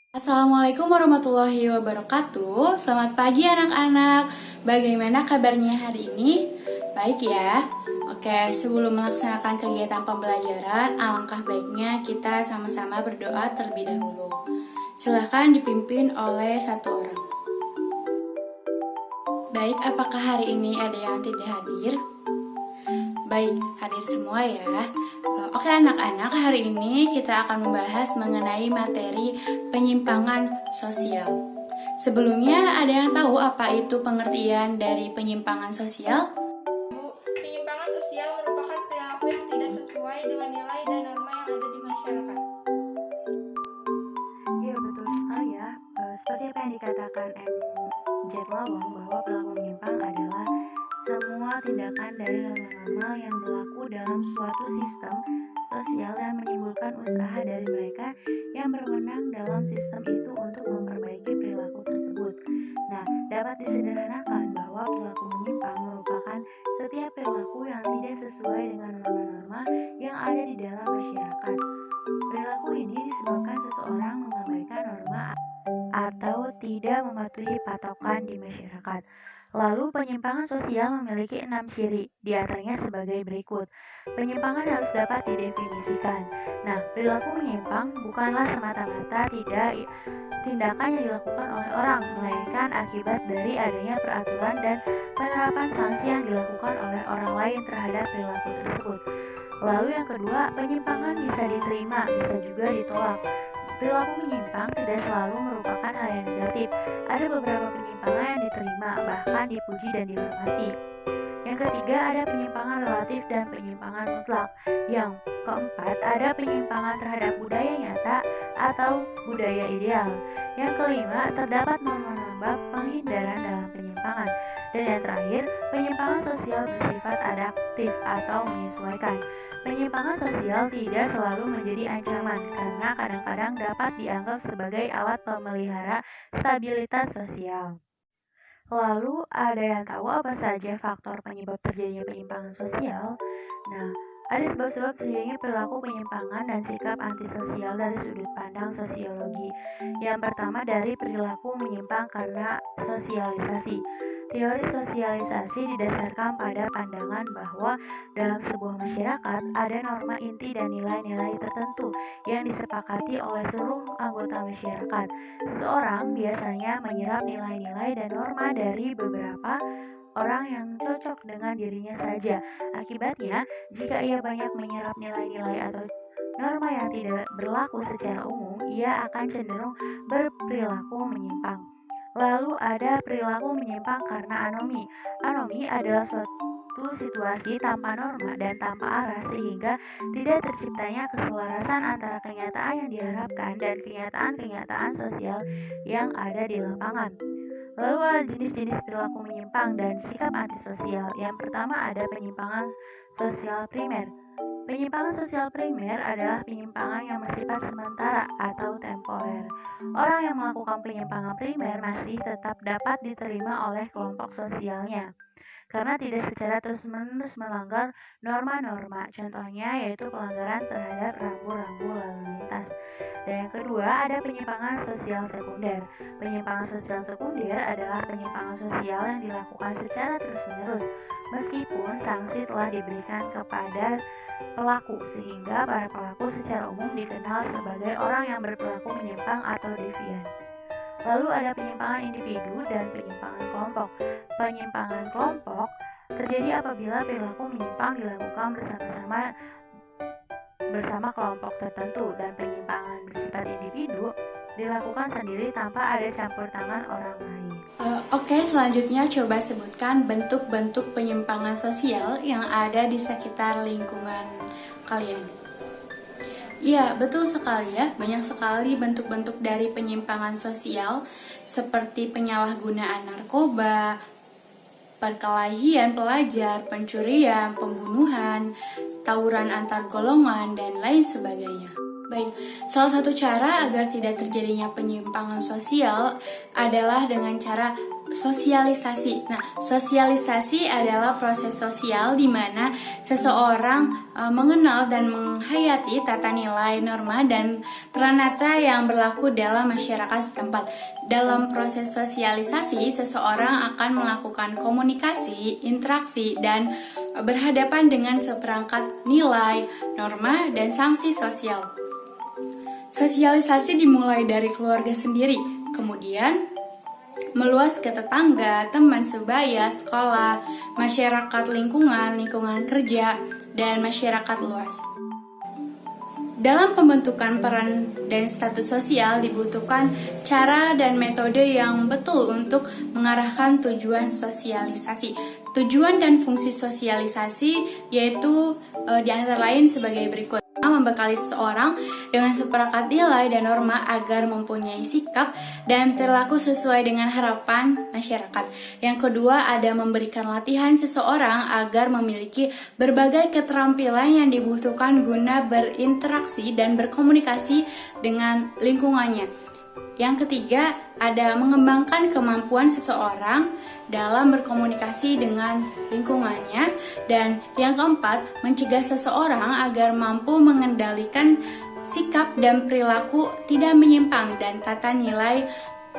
Assalamualaikum warahmatullahi wabarakatuh. Selamat pagi anak-anak. Bagaimana kabarnya hari ini? Baik ya. Oke, sebelum melaksanakan kegiatan pembelajaran, alangkah baiknya kita sama-sama berdoa terlebih dahulu. Silahkan dipimpin oleh satu orang. Baik, apakah hari ini ada yang tidak hadir? Baik, hadir semua ya. Oke anak-anak, hari ini kita akan membahas mengenai materi penyimpangan sosial. Sebelumnya, ada yang tahu apa itu pengertian dari penyimpangan sosial? Bu, penyimpangan sosial merupakan perilaku yang tidak sesuai dengan nilai dan norma yang ada di masyarakat. Iya betul sekali ya. Seperti apa yang dikatakan M. Z. Lawang bahwa perilaku menyimpang adalah semua tindakan dari norma-norma yang berlaku dalam suatu sistem sosial dan menimbulkan usaha dari mereka yang berwenang dalam sistem itu untuk memperbaiki perilaku tersebut. Nah, dapat disederhanakan bahwa perilaku menyimpang merupakan setiap perilaku yang tidak sesuai dengan norma-norma yang ada di dalam masyarakat. Perilaku ini disebabkan seseorang mengabaikan norma atau tidak mematuhi patokan di masyarakat. Lalu penyimpangan sosial memiliki 6 ciri, diantaranya sebagai berikut. Penyimpangan harus dapat didefinisikan. Nah, perilaku menyimpang bukanlah semata-mata tindakan yang dilakukan oleh orang, melainkan akibat dari adanya peraturan dan penerapan sanksi yang dilakukan oleh orang lain terhadap perilaku tersebut. Lalu yang kedua, penyimpangan bisa diterima, bisa juga ditolak. Perilaku menyimpang tidak selalu merupakan hal yang negatif. Ada beberapa penyimpangan yang diterima, bahkan dipuji dan dihormati. Yang ketiga, ada penyimpangan relatif dan penyimpangan mutlak. Yang keempat, ada penyimpangan terhadap budaya nyata atau budaya ideal. Yang kelima, terdapat norma-norma penghindaran dalam penyimpangan. Dan yang terakhir, penyimpangan sosial bersifat adaptif atau menyesuaikan. Penyimpangan sosial tidak selalu menjadi ancaman karena kadang-kadang dapat dianggap sebagai alat pemelihara stabilitas sosial. Lalu, ada yang tahu apa saja faktor penyebab terjadinya penyimpangan sosial? Nah, ada sebab-sebab terjadinya perilaku penyimpangan dan sikap antisosial dari sudut pandang sosiologi. Yang pertama dari perilaku menyimpang karena sosialisasi. Teori sosialisasi didasarkan pada pandangan bahwa dalam sebuah masyarakat ada norma inti dan nilai-nilai tertentu yang disepakati oleh seluruh anggota masyarakat. Seseorang biasanya menyerap nilai-nilai dan norma dari beberapa orang yang cocok dengan dirinya saja. Akibatnya, jika ia banyak menyerap nilai-nilai atau norma yang tidak berlaku secara umum, ia akan cenderung berperilaku menyimpang. Lalu ada perilaku menyimpang karena anomi. Anomi adalah suatu situasi tanpa norma dan tanpa arah sehingga tidak terciptanya keselarasan antara kenyataan yang diharapkan dan kenyataan-kenyataan sosial yang ada di lapangan. Lalu ada jenis-jenis perilaku menyimpang dan sikap antisosial. Yang pertama ada penyimpangan sosial primer. Penyimpangan sosial primer adalah penyimpangan yang bersifat sementara atau temporer. Orang yang melakukan penyimpangan primer masih tetap dapat diterima oleh kelompok sosialnya karena tidak secara terus-menerus melanggar norma-norma. Contohnya yaitu pelanggaran terhadap rambu-rambu lalu lintas. Dan yang kedua ada penyimpangan sosial sekunder. Penyimpangan sosial sekunder adalah penyimpangan sosial yang dilakukan secara terus-menerus meskipun sanksi telah diberikan kepada pelaku sehingga para pelaku secara umum dikenal sebagai orang yang berperilaku menyimpang atau devian. Lalu ada penyimpangan individu dan penyimpangan kelompok. Penyimpangan kelompok terjadi apabila perilaku menyimpang dilakukan bersama kelompok tertentu dan penyimpangan bersifat individu dilakukan sendiri tanpa ada campur tangan orang lain. Oke, selanjutnya coba sebutkan bentuk-bentuk penyimpangan sosial yang ada di sekitar lingkungan kalian. Iya, betul sekali ya. Banyak sekali bentuk-bentuk dari penyimpangan sosial seperti penyalahgunaan narkoba, perkelahian pelajar, pencurian, pembunuhan, tawuran antar golongan, dan lain sebagainya. Baik, salah satu cara agar tidak terjadinya penyimpangan sosial adalah dengan cara sosialisasi. Nah, sosialisasi adalah proses sosial di mana seseorang mengenal dan menghayati tata nilai, norma, dan pranata yang berlaku dalam masyarakat setempat. Dalam proses sosialisasi, seseorang akan melakukan komunikasi, interaksi, dan berhadapan dengan seperangkat nilai, norma, dan sanksi sosial. Sosialisasi dimulai dari keluarga sendiri, kemudian meluas ke tetangga, teman sebaya, sekolah, masyarakat lingkungan, lingkungan kerja, dan masyarakat luas. Dalam pembentukan peran dan status sosial dibutuhkan cara dan metode yang betul untuk mengarahkan tujuan sosialisasi. Tujuan dan fungsi sosialisasi yaitu di antara lain sebagai berikut. Membekali seseorang dengan seperangkat nilai dan norma agar mempunyai sikap dan perilaku sesuai dengan harapan masyarakat. Yang kedua, ada memberikan latihan seseorang agar memiliki berbagai keterampilan yang dibutuhkan guna berinteraksi dan berkomunikasi dengan lingkungannya. Yang ketiga, ada mengembangkan kemampuan seseorang dalam berkomunikasi dengan lingkungannya. Dan yang keempat, mencegah seseorang agar mampu mengendalikan sikap dan perilaku tidak menyimpang dan tata nilai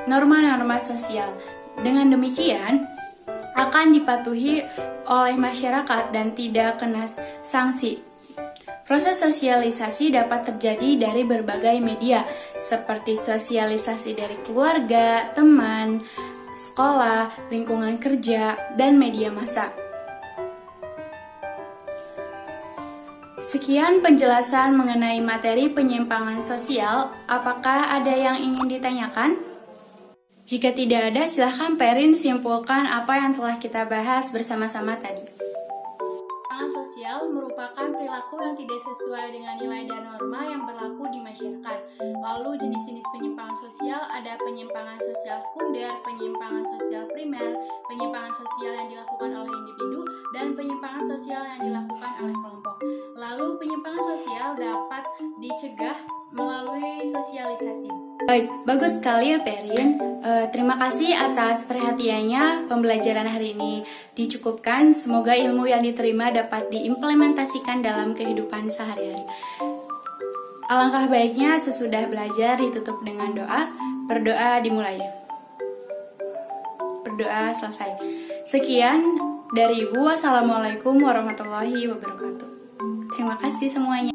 norma-norma sosial. Dengan demikian, akan dipatuhi oleh masyarakat dan tidak kena sanksi. Proses sosialisasi dapat terjadi dari berbagai media, seperti sosialisasi dari keluarga, teman, sekolah, lingkungan kerja, dan media massa. Sekian penjelasan mengenai materi penyimpangan sosial. Apakah ada yang ingin ditanyakan? Jika tidak ada, silahkan Perin simpulkan apa yang telah kita bahas bersama-sama tadi. Penyimpangan sosial merupakan perilaku yang tidak sesuai dengan nilai dan norma yang berlaku di masyarakat. Lalu jenis-jenis penyimpangan sosial ada penyimpangan sosial sekunder, penyimpangan sosial primer, penyimpangan sosial yang dilakukan oleh individu, dan penyimpangan sosial yang dilakukan oleh kelompok. Lalu penyimpangan sosial dapat dicegah melalui sosialisasi. Baik, bagus sekali ya Perin. Terima kasih atas perhatiannya. Pembelajaran hari ini dicukupkan. Semoga ilmu yang diterima dapat diimplementasikan dalam kehidupan sehari-hari. Alangkah baiknya sesudah belajar ditutup dengan doa. Berdoa dimulai. Berdoa selesai. Sekian dari Ibu. Wassalamualaikum warahmatullahi wabarakatuh. Terima kasih semuanya.